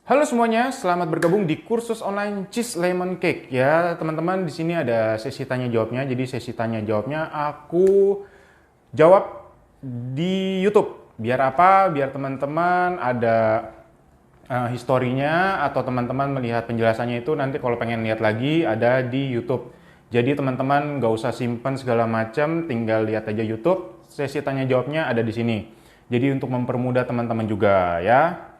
Halo semuanya, selamat bergabung di kursus online Cheese Lemon Cake ya teman-teman. Di sini ada sesi tanya jawabnya. Jadi sesi tanya jawabnya aku jawab di YouTube. Biar apa? Biar teman-teman ada historinya atau teman-teman melihat penjelasannya itu nanti kalau pengen lihat lagi ada di YouTube. Jadi teman-teman nggak usah simpen segala macam, tinggal lihat aja YouTube. Sesi tanya jawabnya ada di sini. Jadi untuk mempermudah teman-teman juga ya.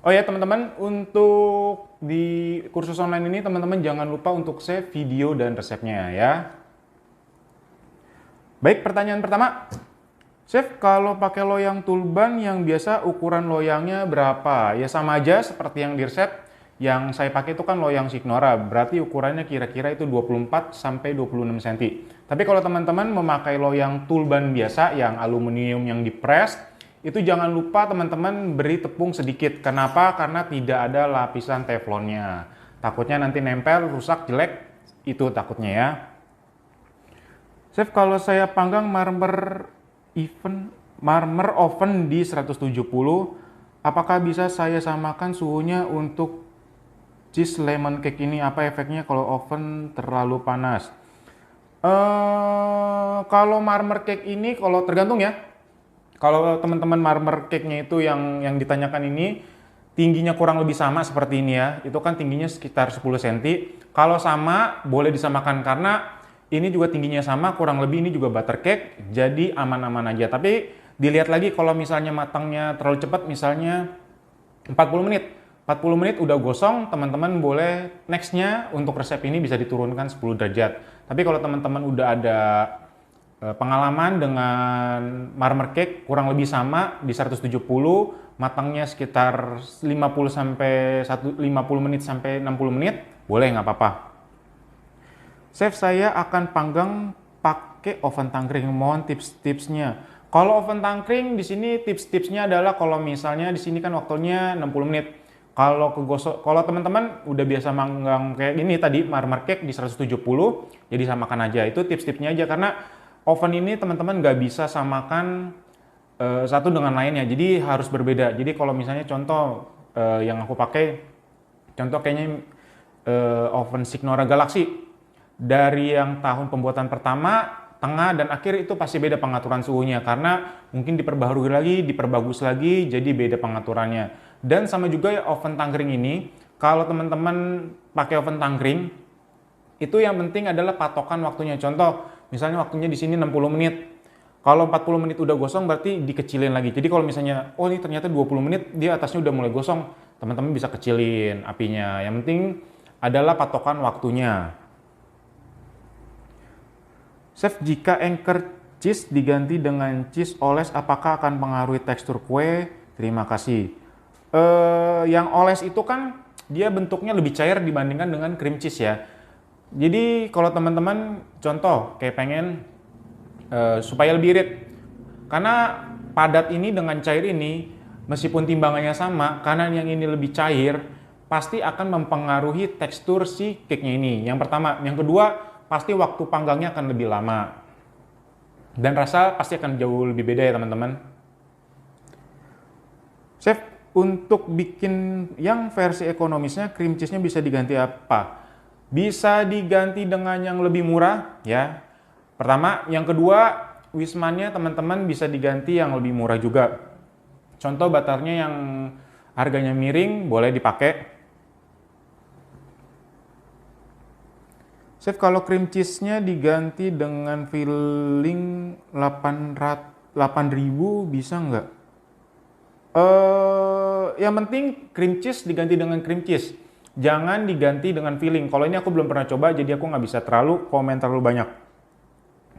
Oh ya teman-teman, untuk di kursus online ini teman-teman jangan lupa untuk save video dan resepnya ya. Baik, pertanyaan pertama. Chef, kalau pakai loyang tulban yang biasa ukuran loyangnya berapa? Ya sama aja seperti yang di resep. Yang saya pakai itu kan loyang Signora, berarti ukurannya kira-kira itu 24 sampai 26 cm. Tapi kalau teman-teman memakai loyang tulban biasa yang aluminium yang dipres, itu jangan lupa teman-teman beri tepung sedikit. Kenapa? Karena tidak ada lapisan teflonnya. Takutnya nanti nempel, rusak, jelek, itu takutnya ya. Chef, kalau saya panggang marmer oven di 170, apakah bisa saya samakan suhunya untuk cheese lemon cake ini? Apa efeknya kalau oven terlalu panas? Kalau marmer cake ini, kalau tergantung ya. Kalau teman-teman marmer cake-nya itu yang ditanyakan ini, tingginya kurang lebih sama seperti ini ya. Itu kan tingginya sekitar 10 cm. Kalau sama, boleh disamakan karena ini juga tingginya sama, kurang lebih ini juga butter cake, jadi aman-aman aja. Tapi dilihat lagi kalau misalnya matangnya terlalu cepat, misalnya 40 menit. 40 menit udah gosong, teman-teman boleh nextnya untuk resep ini bisa diturunkan 10 derajat. Tapi kalau teman-teman udah ada pengalaman dengan marmer cake kurang lebih sama di 170, matangnya sekitar 50 menit sampai 60 menit, boleh nggak apa-apa. Chef, saya akan panggang pakai oven tangkring. Mohon tips-tipsnya. Kalau oven tangkring di sini tips-tipsnya adalah kalau misalnya di sini kan waktunya 60 menit. Kalau teman-teman udah biasa manggang kayak gini tadi marmer cake di 170, jadi samakan aja. Itu tips-tipsnya aja karena oven ini teman-teman nggak bisa samakan satu dengan lainnya. Jadi harus berbeda. Jadi kalau misalnya contoh yang aku pakai, contoh kayaknya oven Signora Galaxy. Dari yang tahun pembuatan pertama, tengah, dan akhir itu pasti beda pengaturan suhunya karena mungkin diperbaharui lagi, diperbagus lagi, jadi beda pengaturannya. Dan sama juga ya oven tangkring ini, kalau teman-teman pakai oven tangkring, itu yang penting adalah patokan waktunya. Contoh, misalnya waktunya di sini 60 menit. Kalau 40 menit udah gosong berarti dikecilin lagi. Jadi kalau misalnya, oh ini ternyata 20 menit, dia atasnya udah mulai gosong, teman-teman bisa kecilin apinya. Yang penting adalah patokan waktunya. Chef, jika anchor cheese diganti dengan cheese oles, apakah akan pengaruhi tekstur kue? Terima kasih. Yang oles itu kan dia bentuknya lebih cair dibandingkan dengan cream cheese ya. Jadi kalau teman-teman contoh kayak pengen supaya lebih irit, karena padat ini dengan cair ini, meskipun timbangannya sama, karena yang ini lebih cair, pasti akan mempengaruhi tekstur si cake-nya ini. Yang pertama. Yang kedua, pasti waktu panggangnya akan lebih lama. Dan rasa pasti akan jauh lebih beda ya teman-teman. Chef, untuk bikin yang versi ekonomisnya, cream cheese-nya bisa diganti apa? Bisa diganti dengan yang lebih murah ya. Pertama, yang kedua, Wisman-nya teman-teman bisa diganti yang lebih murah juga. Contoh butternya yang harganya miring boleh dipakai. Chef, kalau cream cheese-nya diganti dengan filling 8.000 bisa nggak? Yang penting cream cheese diganti dengan cream cheese. Jangan diganti dengan filling. Kalau ini aku belum pernah coba, jadi aku nggak bisa komen terlalu banyak.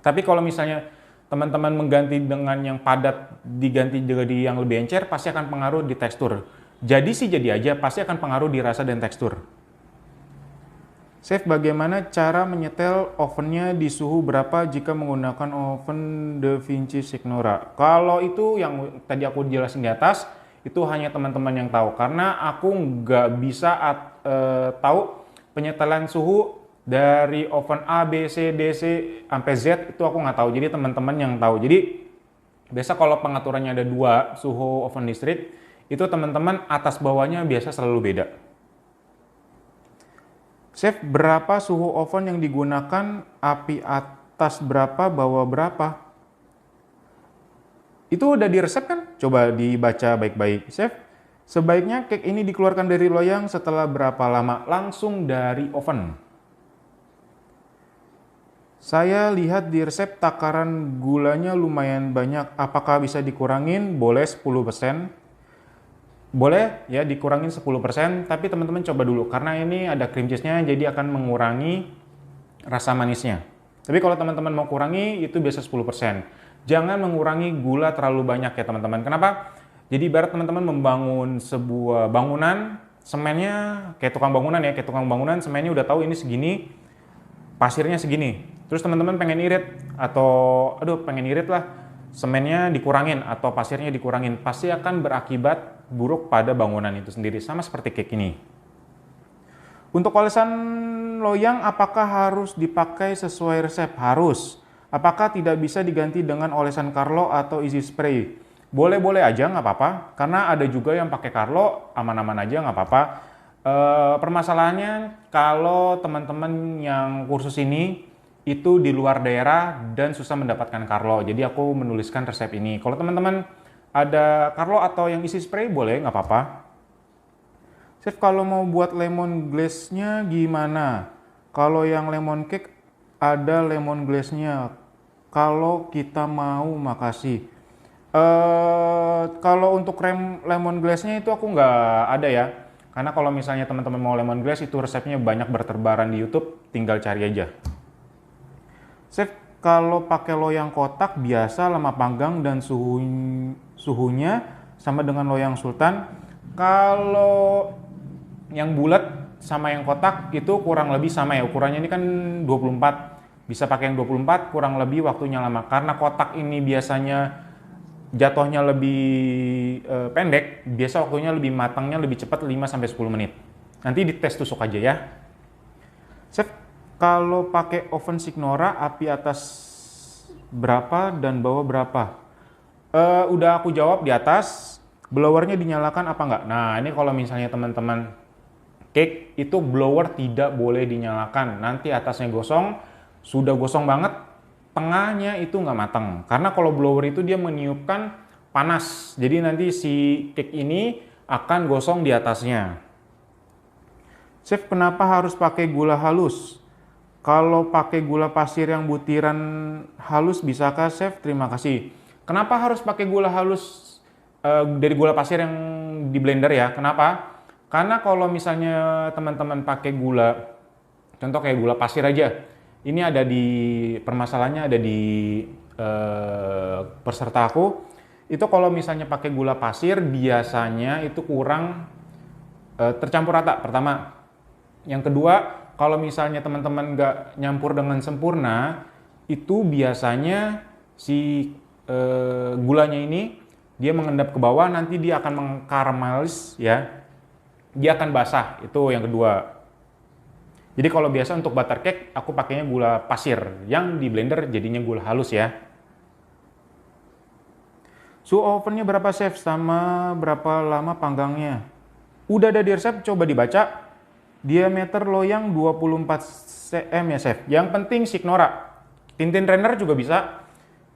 Tapi kalau misalnya teman-teman mengganti dengan yang padat, diganti jadi yang lebih encer, pasti akan pengaruh di tekstur. Jadi sih jadi aja, pasti akan pengaruh di rasa dan tekstur. Chef, bagaimana cara menyetel ovennya di suhu berapa jika menggunakan oven Da Vinci Signora? Kalau itu yang tadi aku jelasin di atas, itu hanya teman-teman yang tahu. Karena aku nggak bisa tahu penyetelan suhu dari oven A, B, C, D, C, sampai Z, itu aku nggak tahu. Jadi teman-teman yang tahu. Jadi biasa kalau pengaturannya ada dua suhu oven listrik, itu teman-teman atas bawahnya biasa selalu beda. Chef, berapa suhu oven yang digunakan, api atas berapa, bawah berapa? Itu udah di resep kan? Coba dibaca baik-baik. Chef, sebaiknya cake ini dikeluarkan dari loyang setelah berapa lama? Langsung dari oven. Saya lihat di resep takaran gulanya lumayan banyak. Apakah bisa dikurangin? Boleh 10%. Boleh ya dikurangin 10%, tapi teman-teman coba dulu. Karena ini ada cream cheese-nya, jadi akan mengurangi rasa manisnya. Tapi kalau teman-teman mau kurangi, itu biasa 10%. Jangan mengurangi gula terlalu banyak ya teman-teman. Kenapa? Jadi ibarat teman-teman membangun sebuah bangunan, semennya kayak tukang bangunan ya, kayak tukang bangunan semennya udah tahu ini segini, pasirnya segini. Terus teman-teman pengen irit atau pengen irit lah, semennya dikurangin atau pasirnya dikurangin, pasti akan berakibat buruk pada bangunan itu sendiri, sama seperti cake ini. Untuk olesan loyang apakah harus dipakai sesuai resep? Harus. Apakah tidak bisa diganti dengan olesan Carlo atau easy spray? Boleh-boleh aja, nggak apa-apa. Karena ada juga yang pakai Carlo, aman-aman aja, nggak apa-apa. Permasalahannya kalau teman-teman yang kursus ini itu di luar daerah dan susah mendapatkan Carlo. Jadi aku menuliskan resep ini. Kalau teman-teman ada Carlo atau yang isi spray boleh, nggak apa-apa. Chef, kalau mau buat lemon glaze-nya gimana? Kalau yang lemon cake ada lemon glaze-nya. Kalau kita mau, makasih. Kalau untuk lemon glaze-nya itu aku nggak ada ya. Karena kalau misalnya teman-teman mau lemon glaze itu resepnya banyak berterbaran di YouTube, tinggal cari aja. Chef, kalau pakai loyang kotak biasa lama panggang dan suhunya sama dengan loyang sultan. Kalau yang bulat sama yang kotak itu kurang lebih sama ya. Ukurannya ini kan 24. Bisa pakai yang 24, kurang lebih waktunya lama. Karena kotak ini biasanya jatuhnya lebih pendek, biasa waktunya lebih matangnya lebih cepat 5-10 menit. Nanti dites tusuk aja ya. Chef, kalau pakai oven Signora, api atas berapa dan bawah berapa? Udah aku jawab di atas, blowernya dinyalakan apa enggak? Nah, ini kalau misalnya teman-teman cake itu blower tidak boleh dinyalakan. Nanti atasnya gosong, sudah gosong banget, tengahnya itu nggak matang. Karena kalau blower itu dia meniupkan panas, jadi nanti si cake ini akan gosong di atasnya. Chef, kenapa harus pakai gula halus? Kalau pakai gula pasir yang butiran halus bisakah Chef? Terima kasih. Kenapa harus pakai gula halus dari gula pasir yang di blender ya? Kenapa? Karena kalau misalnya teman-teman pakai gula, contoh kayak gula pasir aja, ini ada di permasalahannya ada di peserta aku, itu kalau misalnya pakai gula pasir biasanya itu kurang tercampur rata pertama. Yang kedua, kalau misalnya teman-teman nggak nyampur dengan sempurna, itu biasanya si gulanya ini dia mengendap ke bawah, nanti dia akan mengkaramelis ya, dia akan basah. Itu yang kedua. Jadi kalau biasa untuk butter cake aku pakainya gula pasir, yang di blender jadinya gula halus ya. Suhu ovennya berapa Chef, sama berapa lama panggangnya? Udah ada di resep, coba dibaca. Diameter loyang 24 cm ya Chef. Yang penting Signora. Tintin Renner juga bisa.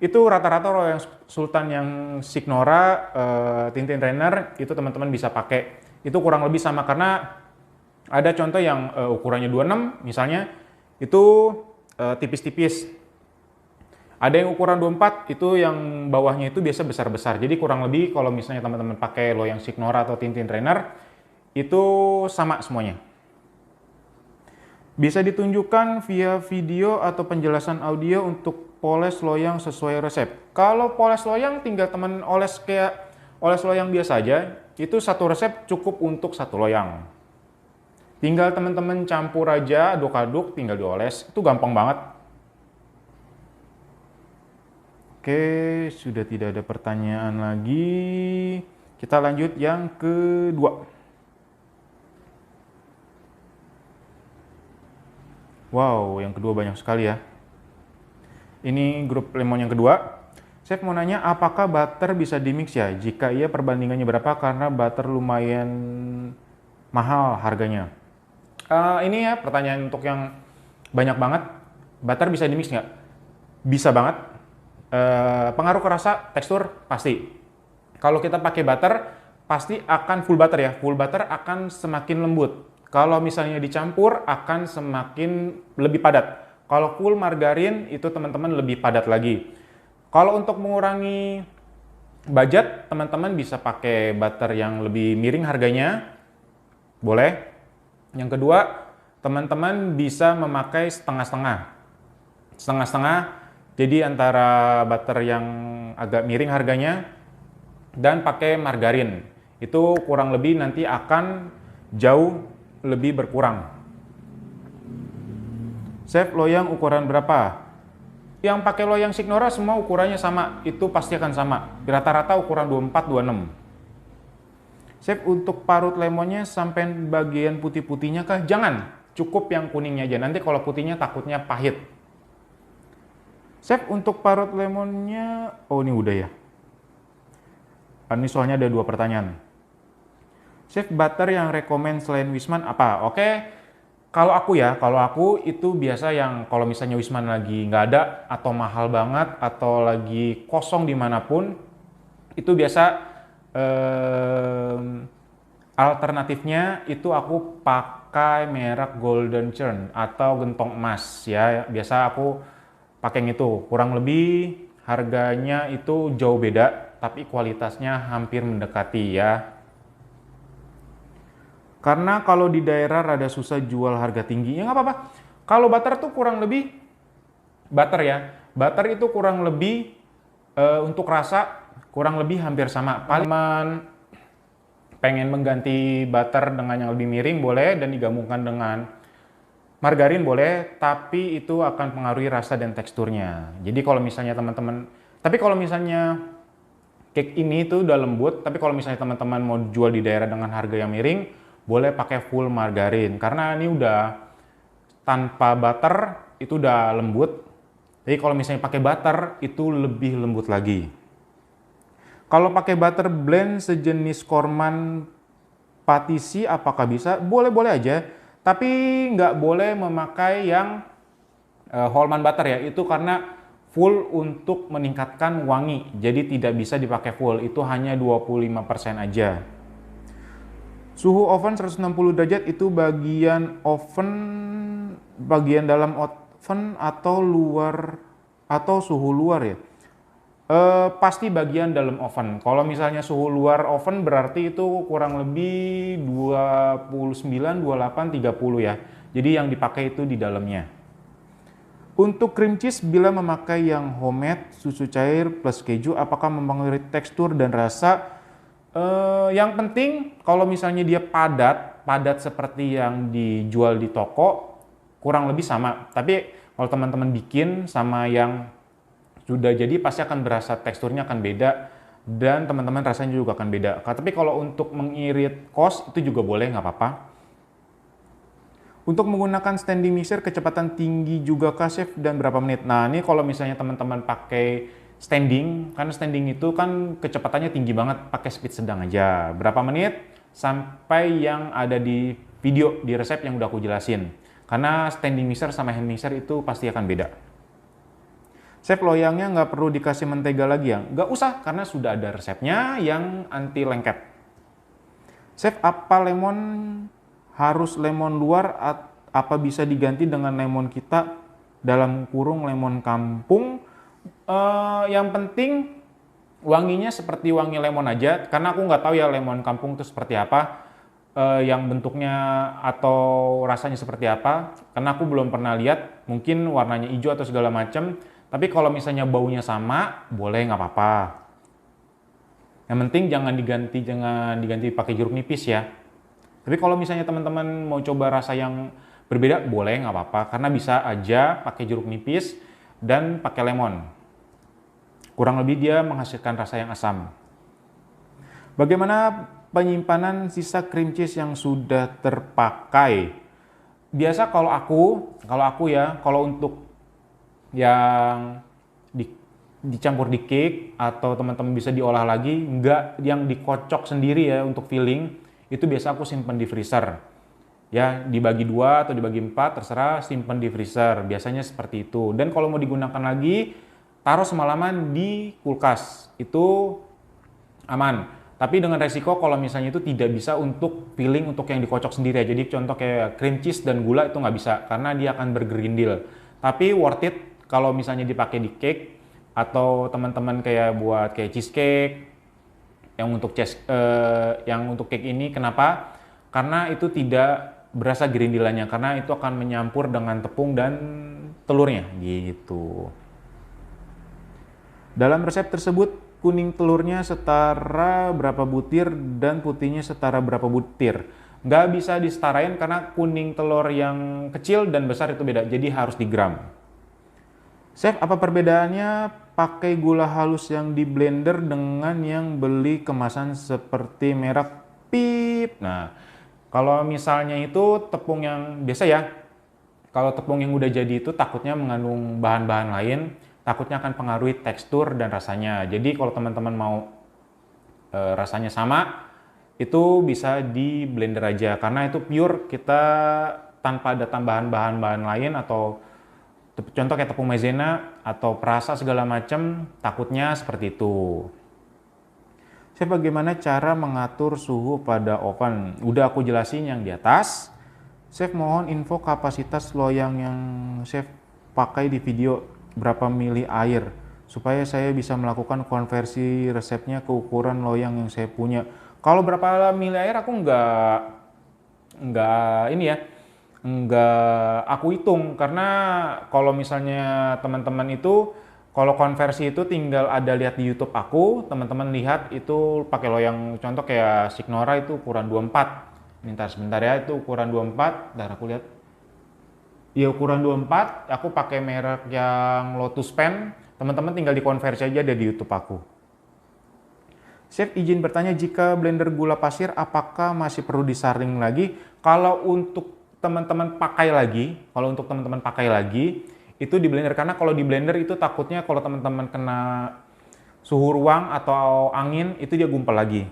Itu rata-rata loyang sultan yang Signora, Tintin Renner itu teman-teman bisa pakai. Itu kurang lebih sama, karena ada contoh yang ukurannya 26 misalnya, itu tipis-tipis. Ada yang ukuran 24, itu yang bawahnya itu biasa besar-besar. Jadi kurang lebih kalau misalnya teman-teman pakai loyang Signora atau Tintin Renner, itu sama semuanya. Bisa ditunjukkan via video atau penjelasan audio untuk poles loyang sesuai resep. Kalau poles loyang tinggal teman oles kayak oles loyang biasa aja, itu satu resep cukup untuk satu loyang. Tinggal teman-teman campur aja, aduk-aduk, tinggal dioles. Itu gampang banget. Oke, sudah tidak ada pertanyaan lagi. Kita lanjut yang kedua. Wow, yang kedua banyak sekali ya. Ini grup lemon yang kedua. Chef mau nanya, apakah butter bisa dimix ya? Jika iya, perbandingannya berapa? Karena butter lumayan mahal harganya. Ini ya pertanyaan untuk yang banyak banget. Butter bisa dimix nggak? Bisa banget. Pengaruh ke rasa, tekstur, pasti. Kalau kita pakai butter, pasti akan full butter ya. Full butter akan semakin lembut. Kalau misalnya dicampur, akan semakin lebih padat. Kalau full margarin, itu teman-teman lebih padat lagi. Kalau untuk mengurangi budget, teman-teman bisa pakai butter yang lebih miring harganya. Boleh. Yang kedua, teman-teman bisa memakai setengah-setengah. Setengah-setengah, jadi antara butter yang agak miring harganya dan pakai margarin. Itu kurang lebih nanti akan jauh lebih berkurang. Chef, loyang ukuran berapa? Yang pakai loyang Signora semua ukurannya sama, itu pasti akan sama. Rata-rata ukuran 24-26. Chef, untuk parut lemonnya sampai bagian putih-putihnya kah? Jangan, cukup yang kuningnya aja. Nanti kalau putihnya takutnya pahit. Chef, untuk parut lemonnya, oh ini udah ya. Ini soalnya ada 2 pertanyaan. Chef, butter yang rekomend selain Wisman apa? Oke, kalau aku itu biasa yang kalau misalnya Wisman lagi nggak ada atau mahal banget atau lagi kosong dimanapun, itu biasa alternatifnya itu aku pakai merek Golden Churn atau gentong emas ya. Biasa aku pakai yang itu, kurang lebih harganya itu jauh beda, tapi kualitasnya hampir mendekati ya. Karena kalau di daerah rada susah jual harga tinggi, ya nggak apa-apa. Kalau butter tuh kurang lebih, butter itu kurang lebih untuk rasa kurang lebih hampir sama. Paling pengen mengganti butter dengan yang lebih miring boleh dan digabungkan dengan margarin boleh, tapi itu akan pengaruhi rasa dan teksturnya. Jadi kalau misalnya teman-teman, tapi kalau misalnya cake ini tuh udah lembut, tapi kalau misalnya teman-teman mau jual di daerah dengan harga yang miring, boleh pakai full margarin. Karena ini udah tanpa butter, itu udah lembut. Jadi kalau misalnya pakai butter, itu lebih lembut lagi. Kalau pakai butter blend sejenis korman patisi, apakah bisa? Boleh-boleh aja. Tapi nggak boleh memakai yang Holman butter ya, itu karena full untuk meningkatkan wangi. Jadi tidak bisa dipakai full, itu hanya 25% aja. Suhu oven 160 derajat itu bagian dalam oven atau luar atau suhu luar ya? Pasti bagian dalam oven. Kalau misalnya suhu luar oven berarti itu kurang lebih 29, 28, 30 ya. Jadi yang dipakai itu di dalamnya. Untuk cream cheese, bila memakai yang homemade, susu cair plus keju, apakah mempengaruhi tekstur dan rasa? Yang penting kalau misalnya dia padat seperti yang dijual di toko, kurang lebih sama. Tapi kalau teman-teman bikin sama yang sudah jadi pasti akan berasa teksturnya akan beda dan teman-teman rasanya juga akan beda. Tapi kalau untuk mengirit kos itu juga boleh, nggak apa-apa. Untuk menggunakan standing mixer kecepatan tinggi juga kah chef dan berapa menit? Nah ini kalau misalnya teman-teman pakai standing, karena standing itu kan kecepatannya tinggi banget, pakai speed sedang aja. Berapa menit? Sampai yang ada di video, di resep yang udah aku jelasin. Karena standing mixer sama hand mixer itu pasti akan beda. Chef, loyangnya nggak perlu dikasih mentega lagi ya? Nggak usah, karena sudah ada resepnya yang anti lengket. Chef, apa lemon harus lemon luar, apa bisa diganti dengan lemon kita dalam kurung lemon kampung? Yang penting wanginya seperti wangi lemon aja, karena aku nggak tahu ya lemon kampung itu seperti apa, yang bentuknya atau rasanya seperti apa, karena aku belum pernah lihat, mungkin warnanya hijau atau segala macam. Tapi kalau misalnya baunya sama, boleh nggak apa-apa. Yang penting jangan diganti pakai jeruk nipis ya. Tapi kalau misalnya teman-teman mau coba rasa yang berbeda, boleh nggak apa-apa. Karena bisa aja pakai jeruk nipis dan pakai lemon. Kurang lebih dia menghasilkan rasa yang asam. Bagaimana penyimpanan sisa cream cheese yang sudah terpakai? Biasa kalau aku ya, kalau untuk yang dicampur di cake atau teman-teman bisa diolah lagi, nggak yang dikocok sendiri ya untuk filling, itu biasa aku simpen di freezer. Ya, dibagi 2 atau dibagi 4 terserah, simpen di freezer. Biasanya seperti itu. Dan kalau mau digunakan lagi, taruh semalaman di kulkas. Itu aman. Tapi dengan resiko kalau misalnya itu tidak bisa untuk filling untuk yang dikocok sendiri ya. Jadi contoh kayak cream cheese dan gula itu nggak bisa karena dia akan bergerindil. Tapi worth it kalau misalnya dipakai di cake atau teman-teman kayak buat kayak cheesecake yang untuk cake ini. Kenapa? Karena itu tidak berasa gerindilannya karena itu akan menyampur dengan tepung dan telurnya gitu. Dalam resep tersebut kuning telurnya setara berapa butir dan putihnya setara berapa butir. Nggak bisa disetarain karena kuning telur yang kecil dan besar itu beda, jadi harus digram. Chef, apa perbedaannya pakai gula halus yang di blender dengan yang beli kemasan seperti merek Pip? Nah, kalau misalnya itu tepung yang biasa ya, kalau tepung yang udah jadi itu takutnya mengandung bahan-bahan lain, takutnya akan pengaruhi tekstur dan rasanya. Jadi kalau teman-teman mau rasanya sama, itu bisa di blender aja karena itu pure kita tanpa ada tambahan bahan-bahan lain atau contoh kayak tepung maizena atau perasa segala macam, takutnya seperti itu. Chef, bagaimana cara mengatur suhu pada oven? Udah aku jelasin yang di atas. Chef, mohon info kapasitas loyang yang Chef pakai di video, berapa mili air supaya saya bisa melakukan konversi resepnya ke ukuran loyang yang saya punya. Kalau berapa mili air aku nggak aku hitung karena kalau misalnya teman-teman itu kalau konversi itu tinggal ada lihat di YouTube aku, teman-teman lihat itu pakai loyang contoh kayak Signora itu ukuran 24. Sebentar ya, itu ukuran 24. Bentar aku lihat. Iya ukuran 24, aku pakai merek yang Lotus Pen. Teman-teman tinggal dikonversi aja ada di YouTube aku. Chef, izin bertanya, jika blender gula pasir apakah masih perlu disaring lagi? Kalau untuk teman-teman pakai lagi, itu di blender karena kalau di blender itu takutnya kalau teman-teman kena suhu ruang atau angin itu dia gumpal lagi.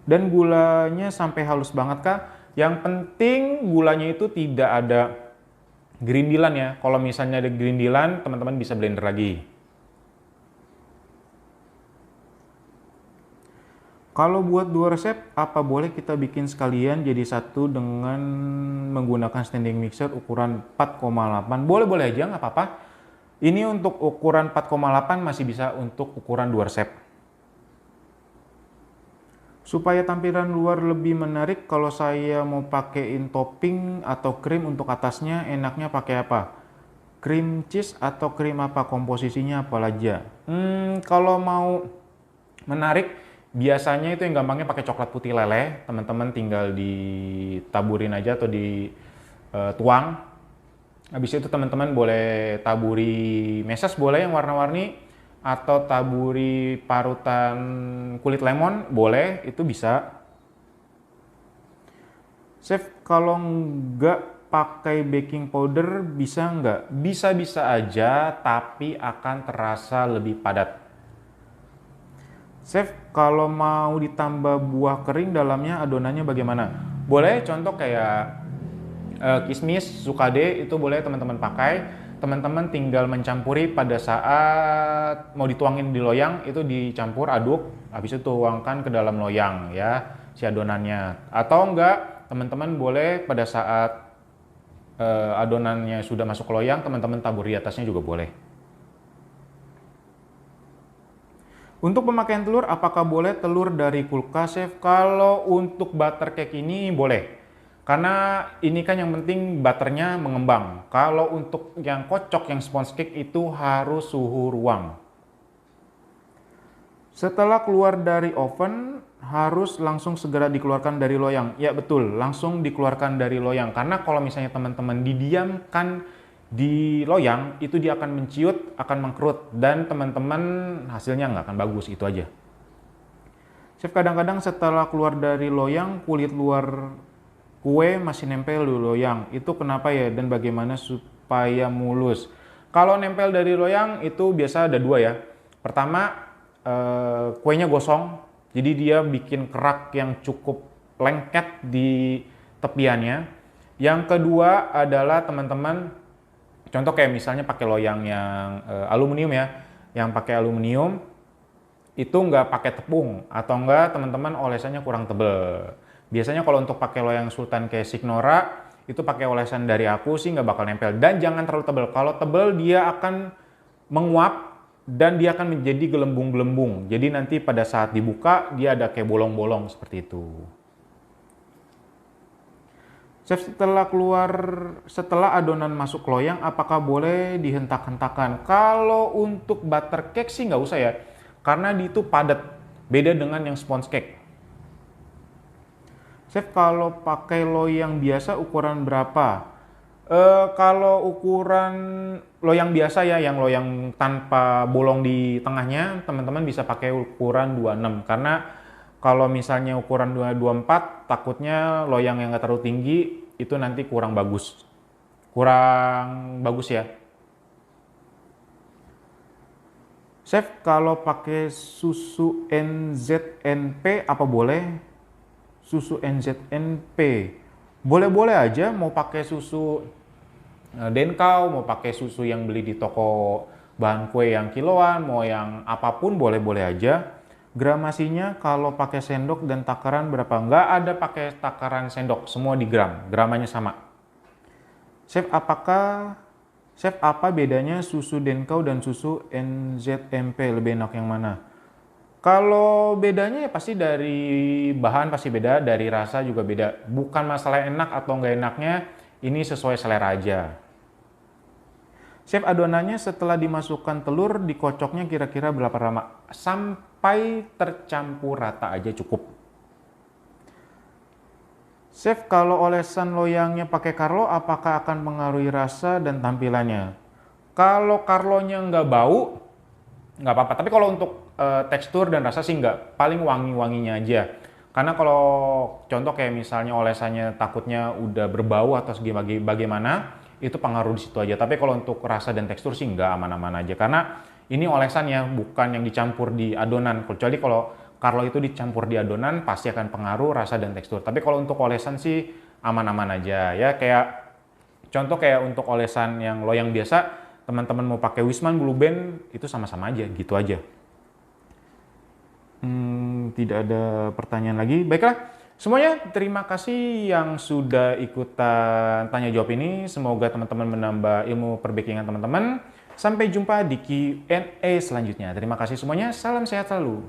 Dan gulanya sampai halus banget kah? Yang penting gulanya itu tidak ada gerindilan ya. Kalau misalnya ada gerindilan, teman-teman bisa blender lagi. Kalau buat 2 resep, apa boleh kita bikin sekalian jadi satu dengan menggunakan standing mixer ukuran 4,8? Boleh-boleh aja, nggak apa-apa. Ini untuk ukuran 4,8 masih bisa untuk ukuran 2 resep. Supaya tampilan luar lebih menarik, kalau saya mau pakein topping atau krim untuk atasnya, enaknya pakai apa? Cream cheese atau krim apa? Komposisinya apa aja? Kalau mau menarik, biasanya itu yang gampangnya pakai coklat putih leleh. Teman-teman tinggal ditaburin aja atau dituang. Habis itu teman-teman boleh taburi meses boleh yang warna-warni, atau taburi parutan kulit lemon boleh, itu bisa. Chef, kalau nggak pakai baking powder bisa nggak? Bisa-bisa aja, tapi akan terasa lebih padat. Chef, kalau mau ditambah buah kering dalamnya adonannya bagaimana? Boleh contoh kayak kismis, sukade itu boleh teman-teman pakai. Teman-teman tinggal mencampuri pada saat mau dituangin di loyang itu dicampur aduk, habis itu tuangkan ke dalam loyang ya si adonannya. Atau enggak, teman-teman boleh pada saat adonannya sudah masuk ke loyang, teman-teman tabur di atasnya juga boleh. Untuk pemakaian telur, apakah boleh telur dari kulkas, Chef? Kalau untuk butter cake ini boleh. Karena ini kan yang penting butternya mengembang. Kalau untuk yang kocok, yang sponge cake itu harus suhu ruang. Setelah keluar dari oven, harus langsung segera dikeluarkan dari loyang. Ya betul, langsung dikeluarkan dari loyang. Karena kalau misalnya teman-teman didiamkan di loyang, itu dia akan menciut, akan mengkerut. Dan teman-teman hasilnya nggak akan bagus, itu aja. Chef, kadang-kadang setelah keluar dari loyang, kulit luar kue masih nempel di loyang. Itu kenapa ya dan bagaimana supaya mulus? Kalau nempel dari loyang itu biasa ada dua ya. Pertama, kuenya gosong, jadi dia bikin kerak yang cukup lengket di tepiannya. Yang kedua adalah teman-teman, contoh kayak misalnya pakai loyang yang aluminium ya, yang pakai aluminium itu nggak pakai tepung atau enggak teman-teman olesannya kurang tebel. Biasanya kalau untuk pakai loyang sultan kayak Signora itu pakai olesan dari aku sih nggak bakal nempel, dan jangan terlalu tebel. Kalau tebel dia akan menguap dan dia akan menjadi gelembung-gelembung. Jadi nanti pada saat dibuka dia ada kayak bolong-bolong seperti itu. Chef, setelah adonan masuk loyang, apakah boleh dihentak-hentakan? Kalau untuk butter cake sih nggak usah ya, karena itu padat. Beda dengan yang sponge cake. Chef, kalau pakai loyang biasa ukuran berapa? Kalau ukuran loyang biasa ya, yang loyang tanpa bolong di tengahnya, teman-teman bisa pakai ukuran 26. Karena kalau misalnya ukuran 224, takutnya loyang yang nggak terlalu tinggi, itu nanti kurang bagus. Kurang bagus ya. Chef, kalau pakai susu NZNP apa boleh? Susu NZNP boleh-boleh aja, mau pakai susu Denkau, mau pakai susu yang beli di toko bahan kue yang kiloan, mau yang apapun boleh-boleh aja. Gramasinya kalau pakai sendok dan takaran berapa? Nggak ada pakai takaran sendok, semua di gram, gramanya sama. Chef, apa bedanya susu Denkau dan susu NZMP, lebih enak yang mana? Kalau bedanya ya pasti dari bahan pasti beda, dari rasa juga beda. Bukan masalah enak atau nggak enaknya, ini sesuai selera aja. Chef, adonannya setelah dimasukkan telur, dikocoknya kira-kira berapa lama? Sampai tercampur rata aja cukup. Chef, kalau olesan loyangnya pakai Carlo, apakah akan mengaruhi rasa dan tampilannya? Kalau Carlonya nggak bau, nggak apa-apa. Tapi kalau untuk tekstur dan rasa sih nggak, paling wangi-wanginya aja. Karena kalau contoh kayak misalnya olesannya takutnya udah berbau atau bagaimana, itu pengaruh di situ aja. Tapi kalau untuk rasa dan tekstur sih nggak, aman-aman aja. Karena ini olesannya bukan yang dicampur di adonan. Kecuali kalau Carlo itu dicampur di adonan pasti akan pengaruh rasa dan tekstur. Tapi kalau untuk olesan sih aman-aman aja ya. Kayak contoh kayak untuk olesan yang loyang biasa, teman-teman mau pakai Wisman, Blue Band, itu sama-sama aja, gitu aja. Tidak ada pertanyaan lagi. Baiklah, semuanya terima kasih yang sudah ikutan tanya jawab ini. Semoga teman-teman menambah ilmu perbakingan teman-teman. Sampai jumpa di Q&A selanjutnya. Terima kasih semuanya, salam sehat selalu.